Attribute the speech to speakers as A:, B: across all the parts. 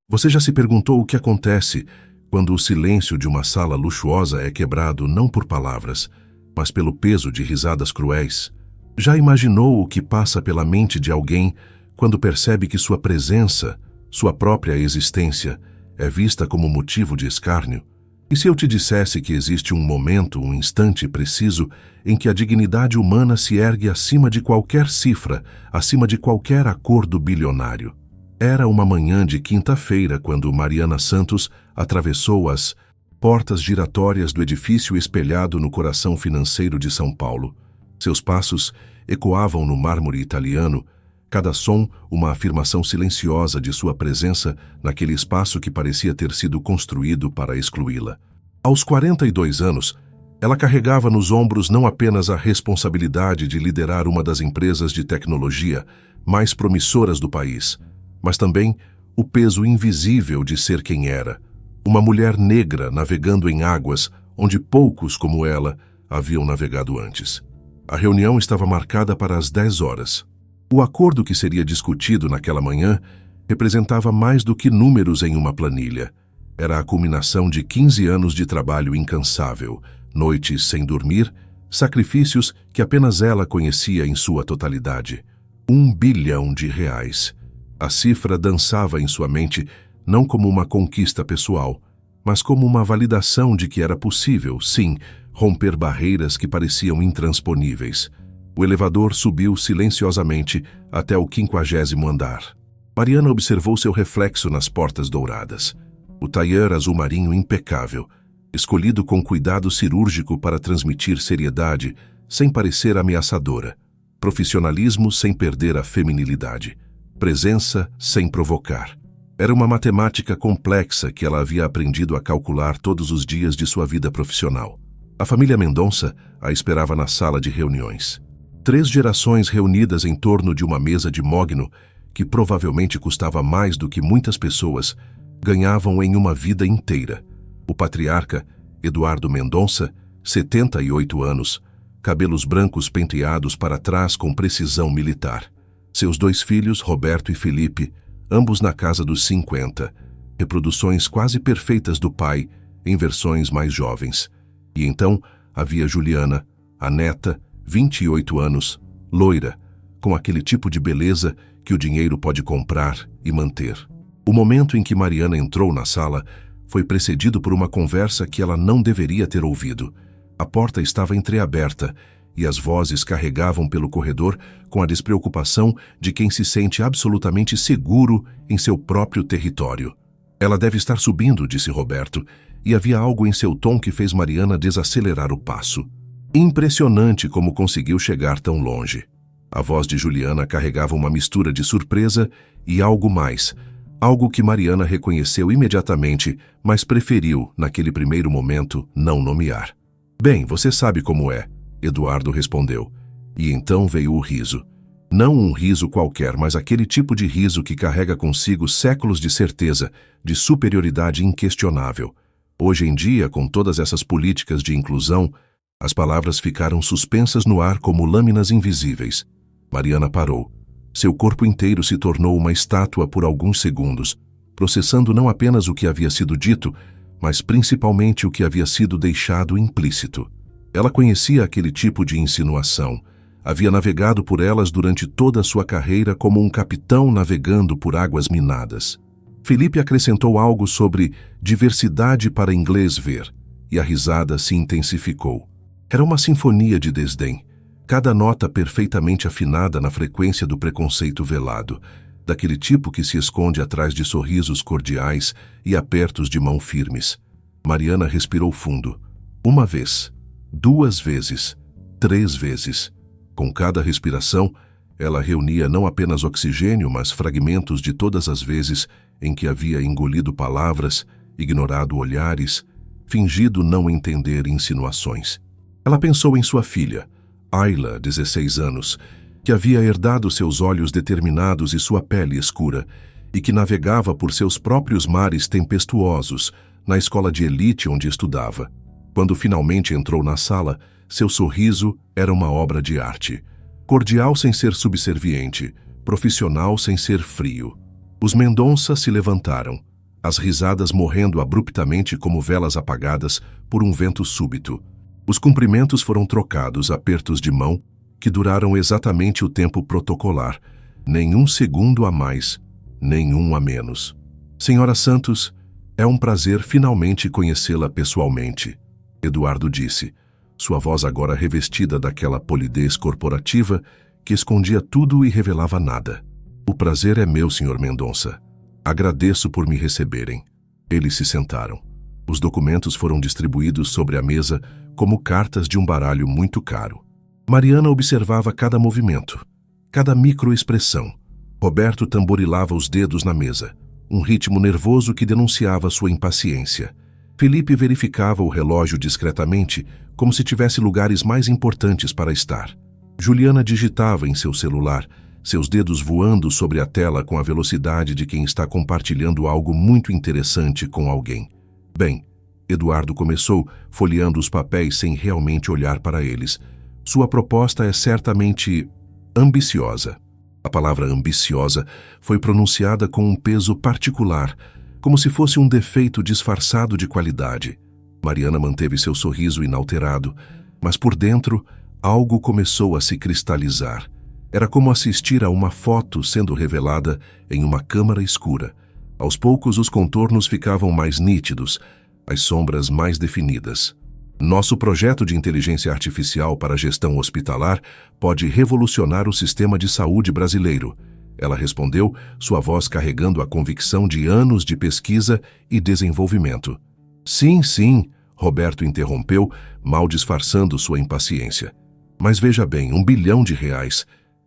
A: Você já se perguntou o que acontece quando o silêncio de uma sala luxuosa é quebrado não por palavras, mas pelo peso de risadas cruéis? Já imaginou o que passa pela mente de alguém quando percebe que sua presença, sua própria existência, é vista como motivo de escárnio? E se eu te dissesse que existe um momento, um instante preciso, em que a dignidade humana se ergue acima de qualquer cifra, acima de qualquer acordo bilionário? Era uma manhã de quinta-feira quando Mariana Santos atravessou as portas giratórias do edifício espelhado no coração financeiro de São Paulo. Seus passos ecoavam no mármore italiano, cada som uma afirmação silenciosa de sua presença naquele espaço que parecia ter sido construído para excluí-la. Aos 42 anos, ela carregava nos ombros não apenas a responsabilidade de liderar uma das empresas de tecnologia mais promissoras do país, mas também o peso invisível de ser quem era, uma mulher negra navegando em águas onde poucos como ela haviam navegado antes. A reunião estava marcada para as 10 horas. O acordo que seria discutido naquela manhã representava mais do que números em uma planilha. Era a culminação de 15 anos de trabalho incansável, noites sem dormir, sacrifícios que apenas ela conhecia em sua totalidade. R$1 bilhão. A cifra dançava em sua mente não como uma conquista pessoal, mas como uma validação de que era possível, sim, romper barreiras que pareciam intransponíveis. O elevador subiu silenciosamente até o 50º andar. Mariana observou seu reflexo nas portas douradas. O tailleur azul marinho impecável, escolhido com cuidado cirúrgico para transmitir seriedade, sem parecer ameaçadora. Profissionalismo sem perder a feminilidade. Presença sem provocar. Era uma matemática complexa que ela havia aprendido a calcular todos os dias de sua vida profissional. A família Mendonça a esperava na sala de reuniões. 3 gerações reunidas em torno de uma mesa de mogno, que provavelmente custava mais do que muitas pessoas ganhavam em uma vida inteira. O patriarca, Eduardo Mendonça, 78 anos, cabelos brancos penteados para trás com precisão militar. Seus 2 filhos, Roberto e Felipe, ambos na casa dos 50, reproduções quase perfeitas do pai, em versões mais jovens. E então havia Juliana, a neta, 28 anos, loira, com aquele tipo de beleza que o dinheiro pode comprar e manter. O momento em que Mariana entrou na sala foi precedido por uma conversa que ela não deveria ter ouvido. A porta estava entreaberta e as vozes carregavam pelo corredor com a despreocupação de quem se sente absolutamente seguro em seu próprio território. Ela deve estar subindo, disse Roberto, e havia algo em seu tom que fez Mariana desacelerar o passo. Impressionante como conseguiu chegar tão longe. A voz de Juliana carregava uma mistura de surpresa e algo mais, algo que Mariana reconheceu imediatamente, mas preferiu, naquele primeiro momento, não nomear. Bem, você sabe como é, Eduardo respondeu. E então veio o riso. Não um riso qualquer, mas aquele tipo de riso que carrega consigo séculos de certeza, de superioridade inquestionável. Hoje em dia, com todas essas políticas de inclusão, as palavras ficaram suspensas no ar como lâminas invisíveis. Mariana parou. Seu corpo inteiro se tornou uma estátua por alguns segundos, processando não apenas o que havia sido dito, mas principalmente o que havia sido deixado implícito. Ela conhecia aquele tipo de insinuação. Havia navegado por elas durante toda a sua carreira como um capitão navegando por águas minadas. Felipe acrescentou algo sobre diversidade para inglês ver, e a risada se intensificou. Era uma sinfonia de desdém, cada nota perfeitamente afinada na frequência do preconceito velado, daquele tipo que se esconde atrás de sorrisos cordiais e apertos de mão firmes. Mariana respirou fundo. 1 vez, 2 vezes, 3 vezes. Com cada respiração, ela reunia não apenas oxigênio, mas fragmentos de todas as vezes em que havia engolido palavras, ignorado olhares, fingido não entender insinuações. Ela pensou em sua filha, Ayla, 16 anos, que havia herdado seus olhos determinados e sua pele escura, e que navegava por seus próprios mares tempestuosos na escola de elite onde estudava. Quando finalmente entrou na sala, seu sorriso era uma obra de arte. Cordial sem ser subserviente, profissional sem ser frio. Os Mendonça se levantaram. as risadas morrendo abruptamente como velas apagadas por um vento súbito. Os cumprimentos foram trocados, apertos de mão, que duraram exatamente o tempo protocolar, nenhum segundo a mais, nenhum a menos. Senhora Santos, é um prazer finalmente conhecê-la pessoalmente, Eduardo disse, sua voz agora revestida daquela polidez corporativa que escondia tudo e revelava nada. O prazer é meu, Sr. Mendonça. Agradeço por me receberem. Eles se sentaram. Os documentos foram distribuídos sobre a mesa como cartas de um baralho muito caro. Mariana observava cada movimento, cada microexpressão. Roberto tamborilava os dedos na mesa, um ritmo nervoso que denunciava sua impaciência. Felipe verificava o relógio discretamente, como se tivesse lugares mais importantes para estar. Juliana digitava em seu celular, seus dedos voando sobre a tela com a velocidade de quem está compartilhando algo muito interessante com alguém. Bem, Eduardo começou, folheando os papéis sem realmente olhar para eles. Sua proposta é certamente ambiciosa. A palavra ambiciosa foi pronunciada com um peso particular, como se fosse um defeito disfarçado de qualidade. Mariana manteve seu sorriso inalterado, mas por dentro, algo começou a se cristalizar. Era como assistir a uma foto sendo revelada em uma câmara escura. Aos poucos, os contornos ficavam mais nítidos, as sombras mais definidas. Nosso projeto de inteligência artificial para a gestão hospitalar pode revolucionar o sistema de saúde brasileiro. Ela respondeu, sua voz carregando a convicção de anos de pesquisa e desenvolvimento. Sim, sim, Roberto interrompeu, mal disfarçando sua impaciência. Mas veja bem, R$1 bilhão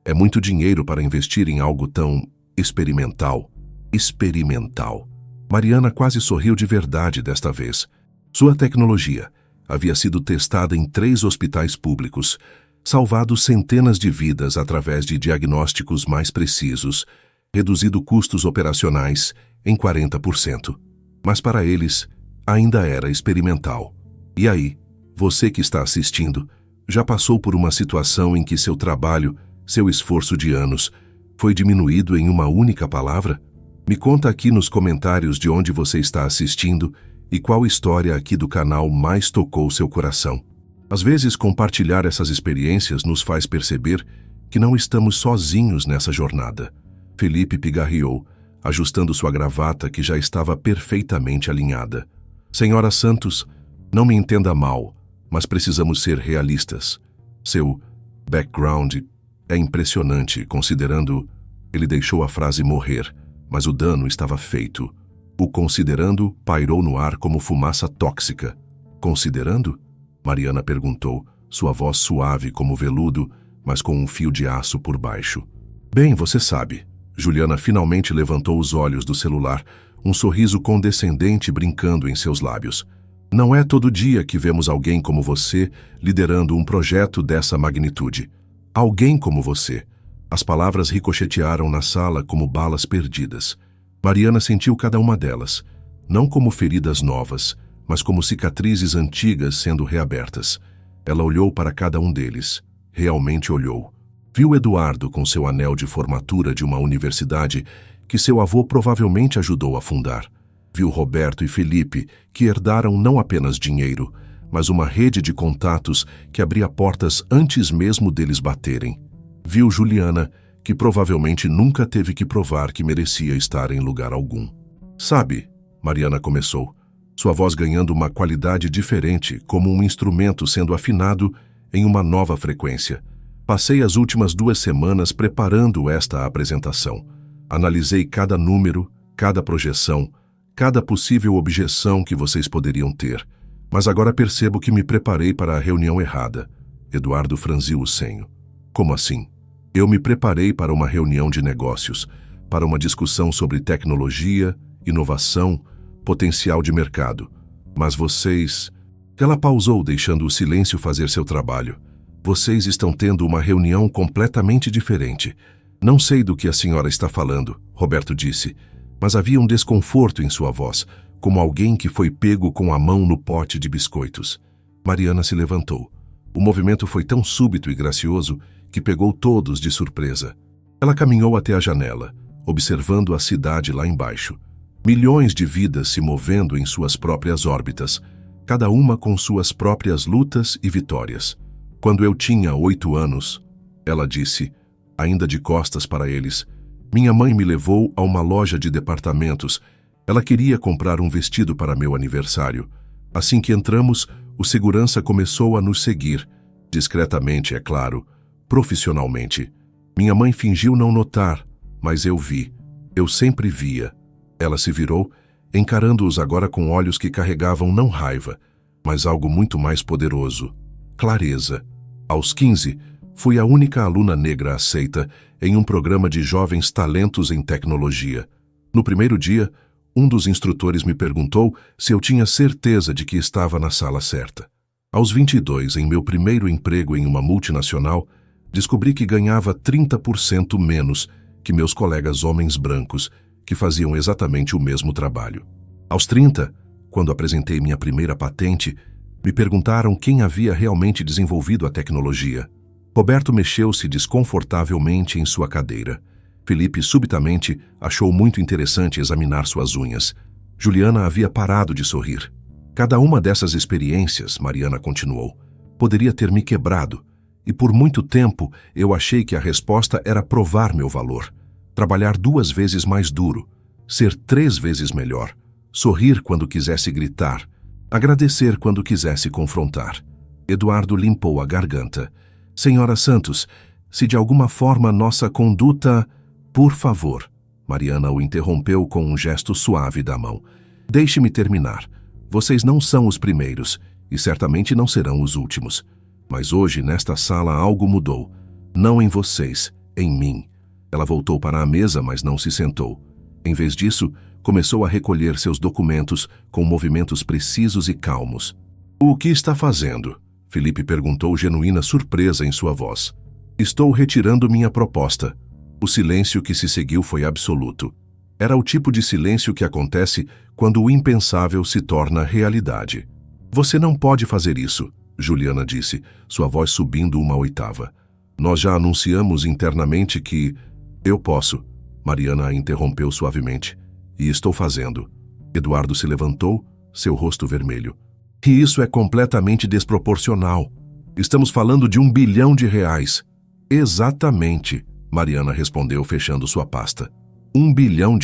A: é muito dinheiro para investir em algo tão experimental. Experimental. Mariana quase sorriu de verdade desta vez. Sua tecnologia havia sido testada em 3 hospitais públicos, salvado centenas de vidas através de diagnósticos mais precisos, reduzido custos operacionais em 40%. Mas para eles, ainda era experimental. E aí, você que está assistindo, já passou por uma situação em que seu trabalho, seu esforço de anos, foi diminuído em uma única palavra? Me conta aqui nos comentários de onde você está assistindo e qual história aqui do canal mais tocou seu coração. Às vezes, compartilhar essas experiências nos faz perceber que não estamos sozinhos nessa jornada. Felipe pigarreou, ajustando sua gravata que já estava perfeitamente alinhada. Senhora Santos, não me entenda mal, mas precisamos ser realistas. Seu background é impressionante, considerando... Ele deixou a frase morrer, mas o dano estava feito. O considerando pairou no ar como fumaça tóxica. Considerando? Mariana perguntou, sua voz suave como veludo, mas com um fio de aço por baixo. Bem, você sabe. Juliana finalmente levantou os olhos do celular, um sorriso condescendente brincando em seus lábios. Não é todo dia que vemos alguém como você liderando um projeto dessa magnitude. Alguém como você. As palavras ricochetearam na sala como balas perdidas. Mariana sentiu cada uma delas, não como feridas novas, mas como cicatrizes antigas sendo reabertas. Ela olhou para cada um deles. Realmente olhou. Viu Eduardo com seu anel de formatura de uma universidade que seu avô provavelmente ajudou a fundar. Viu Roberto e Felipe, que herdaram não apenas dinheiro, mas uma rede de contatos que abria portas antes mesmo deles baterem. Viu Juliana, que provavelmente nunca teve que provar que merecia estar em lugar algum. Sabe, Mariana começou, sua voz ganhando uma qualidade diferente, como um instrumento sendo afinado em uma nova frequência. Passei as últimas 2 semanas preparando esta apresentação. Analisei cada número, cada projeção, cada possível objeção que vocês poderiam ter. Mas agora percebo que me preparei para a reunião errada. Eduardo franziu o senho. Como assim? Eu me preparei para uma reunião de negócios, para uma discussão sobre tecnologia, inovação, potencial de mercado. Mas vocês... Ela pausou, deixando o silêncio fazer seu trabalho. Vocês estão tendo uma reunião completamente diferente. Não sei do que a senhora está falando, Roberto disse, mas havia um desconforto em sua voz, como alguém que foi pego com a mão no pote de biscoitos. Mariana se levantou. O movimento foi tão súbito e gracioso que pegou todos de surpresa. Ela caminhou até a janela, observando a cidade lá embaixo. Milhões de vidas se movendo em suas próprias órbitas, cada uma com suas próprias lutas e vitórias. Quando eu tinha 8 anos, ela disse, ainda de costas para eles, minha mãe me levou a uma loja de departamentos. Ela queria comprar um vestido para meu aniversário. Assim que entramos, o segurança começou a nos seguir. Discretamente, é claro, profissionalmente. Minha mãe fingiu não notar, mas eu vi. Eu sempre via. Ela se virou, encarando-os agora com olhos que carregavam não raiva, mas algo muito mais poderoso: clareza. Aos 15, fui a única aluna negra aceita em um programa de jovens talentos em tecnologia. No primeiro dia, um dos instrutores me perguntou se eu tinha certeza de que estava na sala certa. Aos 22, em meu primeiro emprego em uma multinacional, descobri que ganhava 30% menos que meus colegas homens brancos, que faziam exatamente o mesmo trabalho. Aos 30, quando apresentei minha primeira patente, me perguntaram quem havia realmente desenvolvido a tecnologia. Roberto mexeu-se desconfortavelmente em sua cadeira. Felipe subitamente achou muito interessante examinar suas unhas. Juliana havia parado de sorrir. Cada uma dessas experiências, Mariana continuou, poderia ter me quebrado, e por muito tempo eu achei que a resposta era provar meu valor, trabalhar 2 vezes mais duro, ser 3 vezes melhor, sorrir quando quisesse gritar, agradecer quando quisesse confrontar. Eduardo limpou a garganta. Senhora Santos, se de alguma forma nossa conduta... Por favor, Mariana o interrompeu com um gesto suave da mão. Deixe-me terminar. Vocês não são os primeiros, e certamente não serão os últimos. Mas hoje, nesta sala, algo mudou. Não em vocês, em mim. Ela voltou para a mesa, mas não se sentou. Em vez disso, começou a recolher seus documentos com movimentos precisos e calmos. O que está fazendo? Felipe perguntou, genuína surpresa em sua voz. Estou retirando minha proposta. O silêncio que se seguiu foi absoluto. Era o tipo de silêncio que acontece quando o impensável se torna realidade. Você não pode fazer isso, Juliana disse, sua voz subindo uma oitava. Nós já anunciamos internamente que... Eu posso, Mariana a interrompeu suavemente. E estou fazendo. Eduardo se levantou, seu rosto vermelho. E isso é completamente desproporcional. Estamos falando de R$1 bilhão. Exatamente, Mariana respondeu, fechando sua pasta. R$1 bilhão.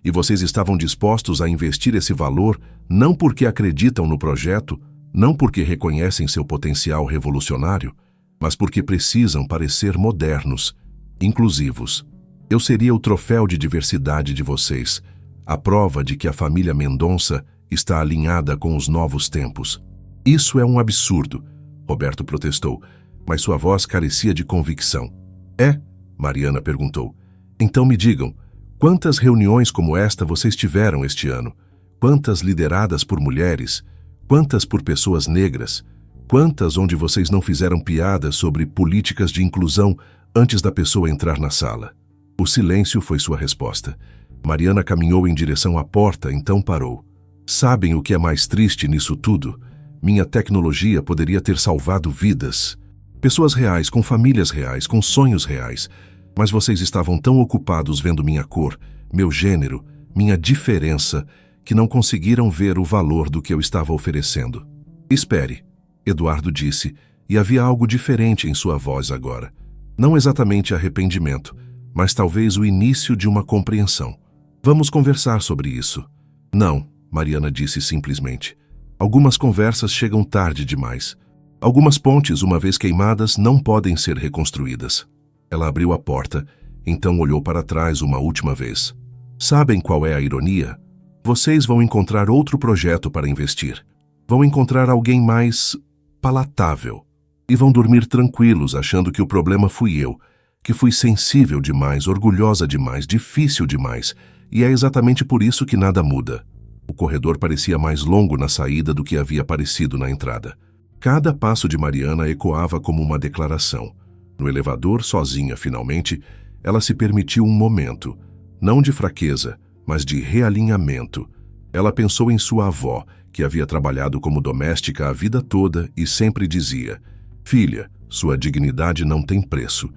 A: E vocês estavam dispostos a investir esse valor não porque acreditam no projeto, não porque reconhecem seu potencial revolucionário, mas porque precisam parecer modernos, inclusivos. Eu seria o troféu de diversidade de vocês, a prova de que a família Mendonça está alinhada com os novos tempos. Isso é um absurdo, Roberto protestou, mas sua voz carecia de convicção. É? Mariana perguntou. Então me digam, quantas reuniões como esta vocês tiveram este ano? Quantas lideradas por mulheres? Quantas por pessoas negras? Quantas onde vocês não fizeram piadas sobre políticas de inclusão antes da pessoa entrar na sala? O silêncio foi sua resposta. Mariana caminhou em direção à porta, então parou. Sabem o que é mais triste nisso tudo? Minha tecnologia poderia ter salvado vidas. Pessoas reais, com famílias reais, com sonhos reais. Mas vocês estavam tão ocupados vendo minha cor, meu gênero, minha diferença, que não conseguiram ver o valor do que eu estava oferecendo. Espere, Eduardo disse, e havia algo diferente em sua voz agora. Não exatamente arrependimento, mas talvez o início de uma compreensão. Vamos conversar sobre isso. Não, Mariana disse simplesmente. Algumas conversas chegam tarde demais. Algumas pontes, uma vez queimadas, não podem ser reconstruídas. Ela abriu a porta, então olhou para trás uma última vez. Sabem qual é a ironia? Vocês vão encontrar outro projeto para investir. Vão encontrar alguém mais palatável. E vão dormir tranquilos, achando que o problema fui eu, que fui sensível demais, orgulhosa demais, difícil demais. E é exatamente por isso que nada muda. O corredor parecia mais longo na saída do que havia parecido na entrada. Cada passo de Mariana ecoava como uma declaração. No elevador, sozinha, finalmente, ela se permitiu um momento, não de fraqueza, mas de realinhamento. Ela pensou em sua avó, que havia trabalhado como doméstica a vida toda e sempre dizia: filha, sua dignidade não tem preço.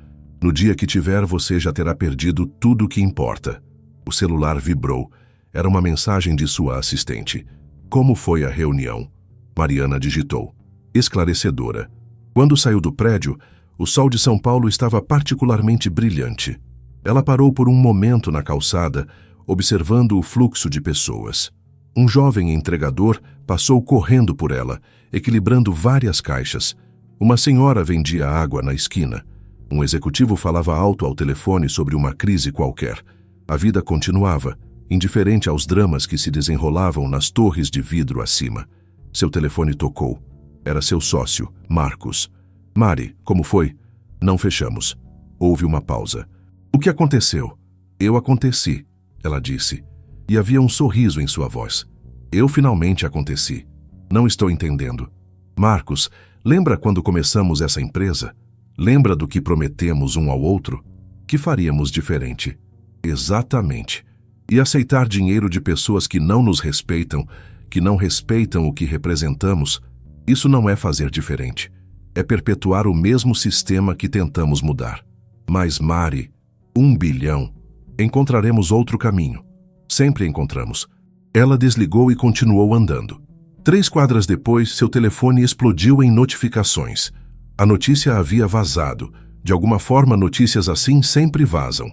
A: No dia que tiver, você já terá perdido tudo o que importa. O celular vibrou. Era uma mensagem de sua assistente. Como foi a reunião? Mariana digitou. Esclarecedora. Quando saiu do prédio, o sol de São Paulo estava particularmente brilhante. Ela parou por um momento na calçada, observando o fluxo de pessoas. Um jovem entregador passou correndo por ela, equilibrando várias caixas. Uma senhora vendia água na esquina. Um executivo falava alto ao telefone sobre uma crise qualquer. A vida continuava, indiferente aos dramas que se desenrolavam nas torres de vidro acima. Seu telefone tocou. Era seu sócio, Marcos. Mari, como foi? Não fechamos. Houve uma pausa. O que aconteceu? Eu aconteci, ela disse. E havia um sorriso em sua voz. Eu finalmente aconteci. Não estou entendendo. Marcos, lembra quando começamos essa empresa? Lembra do que prometemos um ao outro? Que faríamos diferente? Exatamente. E aceitar dinheiro de pessoas que não nos respeitam, que não respeitam o que representamos, isso não é fazer diferente. É perpetuar o mesmo sistema que tentamos mudar. Mas, Mari, 1 bilhão. Encontraremos outro caminho. Sempre encontramos. Ela desligou e continuou andando. 3 quadras depois, seu telefone explodiu em notificações. A notícia havia vazado. De alguma forma, notícias assim sempre vazam.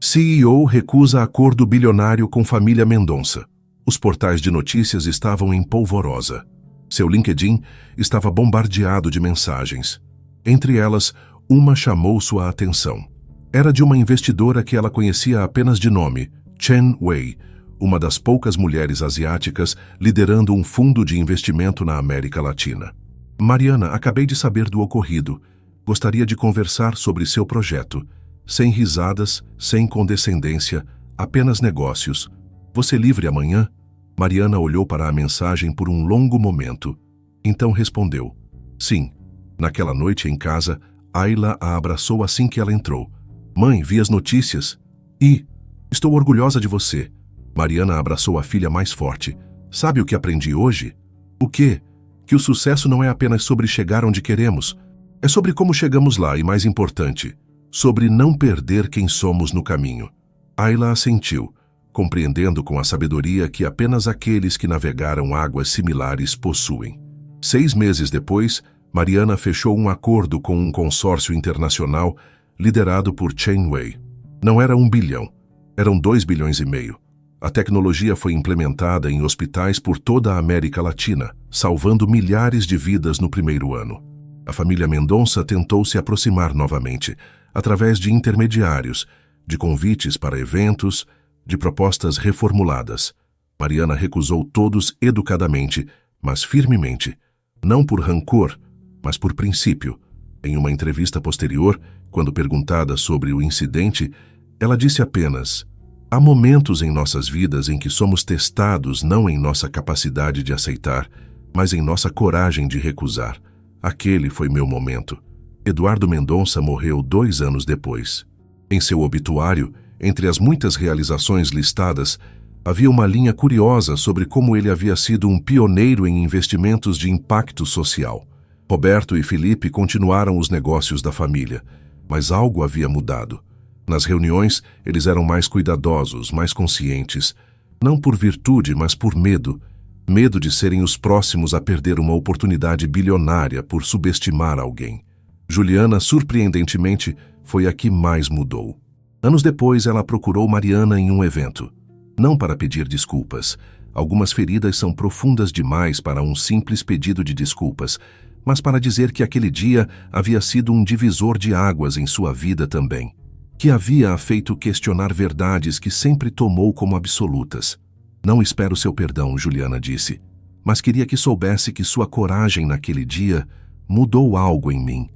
A: CEO recusa acordo bilionário com família Mendonça. Os portais de notícias estavam em polvorosa. Seu LinkedIn estava bombardeado de mensagens. Entre elas, uma chamou sua atenção. Era de uma investidora que ela conhecia apenas de nome, Chen Wei, uma das poucas mulheres asiáticas liderando um fundo de investimento na América Latina. Mariana, acabei de saber do ocorrido. Gostaria de conversar sobre seu projeto. Sem risadas, sem condescendência, apenas negócios. Você livre amanhã? Mariana olhou para a mensagem por um longo momento. Então respondeu. Sim. Naquela noite em casa, Ayla a abraçou assim que ela entrou. Mãe, vi as notícias. E estou orgulhosa de você. Mariana abraçou a filha mais forte. Sabe o que aprendi hoje? O quê? Que o sucesso não é apenas sobre chegar onde queremos. É sobre como chegamos lá e, mais importante, sobre não perder quem somos no caminho. Ayla assentiu, compreendendo com a sabedoria que apenas aqueles que navegaram águas similares possuem. 6 meses depois, Mariana fechou um acordo com um consórcio internacional liderado por Chen Wei. Não era 1 bilhão, eram 2,5 bilhões. A tecnologia foi implementada em hospitais por toda a América Latina, salvando milhares de vidas no primeiro ano. A família Mendonça tentou se aproximar novamente, através de intermediários, de convites para eventos, de propostas reformuladas. Mariana recusou todos educadamente, mas firmemente, não por rancor, mas por princípio. Em uma entrevista posterior, quando perguntada sobre o incidente, ela disse apenas: há momentos em nossas vidas em que somos testados não em nossa capacidade de aceitar, mas em nossa coragem de recusar. Aquele foi meu momento. Eduardo Mendonça morreu 2 anos depois. Em seu obituário, entre as muitas realizações listadas, havia uma linha curiosa sobre como ele havia sido um pioneiro em investimentos de impacto social. Roberto e Felipe continuaram os negócios da família, mas algo havia mudado. Nas reuniões, eles eram mais cuidadosos, mais conscientes, não por virtude, mas por medo. Medo de serem os próximos a perder uma oportunidade bilionária por subestimar alguém. Juliana, surpreendentemente, foi a que mais mudou. Anos depois, ela procurou Mariana em um evento. Não para pedir desculpas. Algumas feridas são profundas demais para um simples pedido de desculpas, mas para dizer que aquele dia havia sido um divisor de águas em sua vida também. Que havia a feito questionar verdades que sempre tomou como absolutas. Não espero seu perdão, Juliana disse, mas queria que soubesse que sua coragem naquele dia mudou algo em mim.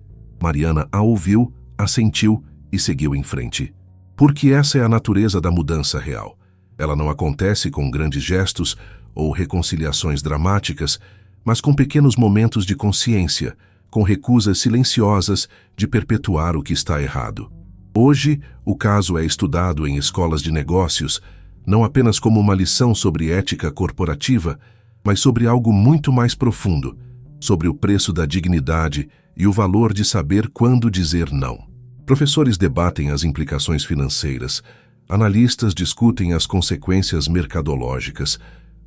A: Mariana a ouviu, assentiu e seguiu em frente. Porque essa é a natureza da mudança real. Ela não acontece com grandes gestos ou reconciliações dramáticas, mas com pequenos momentos de consciência, com recusas silenciosas de perpetuar o que está errado. Hoje, o caso é estudado em escolas de negócios, não apenas como uma lição sobre ética corporativa, mas sobre algo muito mais profundo, sobre o preço da dignidade e o valor de saber quando dizer não. Professores debatem as implicações financeiras, Analistas discutem as consequências mercadológicas,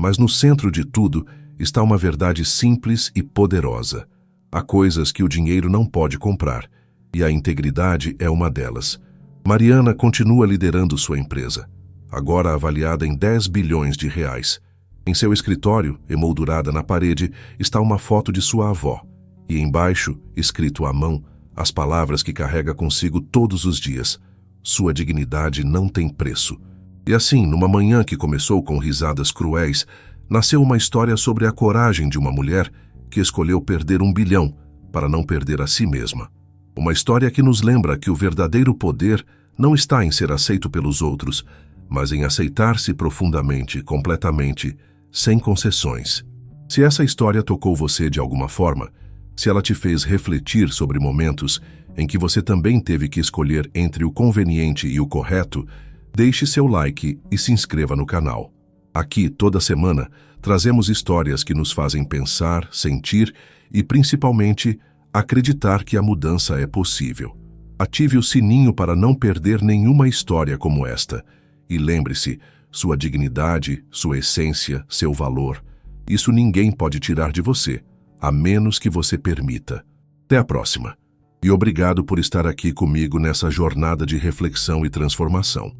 A: mas no centro de tudo está uma verdade simples e poderosa. Há coisas que o dinheiro não pode comprar, e a integridade é uma delas. Mariana continua liderando sua empresa, agora avaliada em 10 bilhões de reais. Em seu escritório, emoldurada na parede, está uma foto de sua avó, e embaixo, escrito à mão, as palavras que carrega consigo todos os dias: sua dignidade não tem preço. E assim, numa manhã que começou com risadas cruéis, nasceu uma história sobre a coragem de uma mulher que escolheu perder 1 bilhão para não perder a si mesma. Uma história que nos lembra que o verdadeiro poder não está em ser aceito pelos outros, mas em aceitar-se profundamente, completamente, sem concessões. Se essa história tocou você de alguma forma, se ela te fez refletir sobre momentos em que você também teve que escolher entre o conveniente e o correto, deixe seu like e se inscreva no canal. Aqui, toda semana, trazemos histórias que nos fazem pensar, sentir e, principalmente, acreditar que a mudança é possível. Ative o sininho para não perder nenhuma história como esta. E lembre-se, sua dignidade, sua essência, seu valor, isso ninguém pode tirar de você, a menos que você permita. Até a próxima. E obrigado por estar aqui comigo nessa jornada de reflexão e transformação.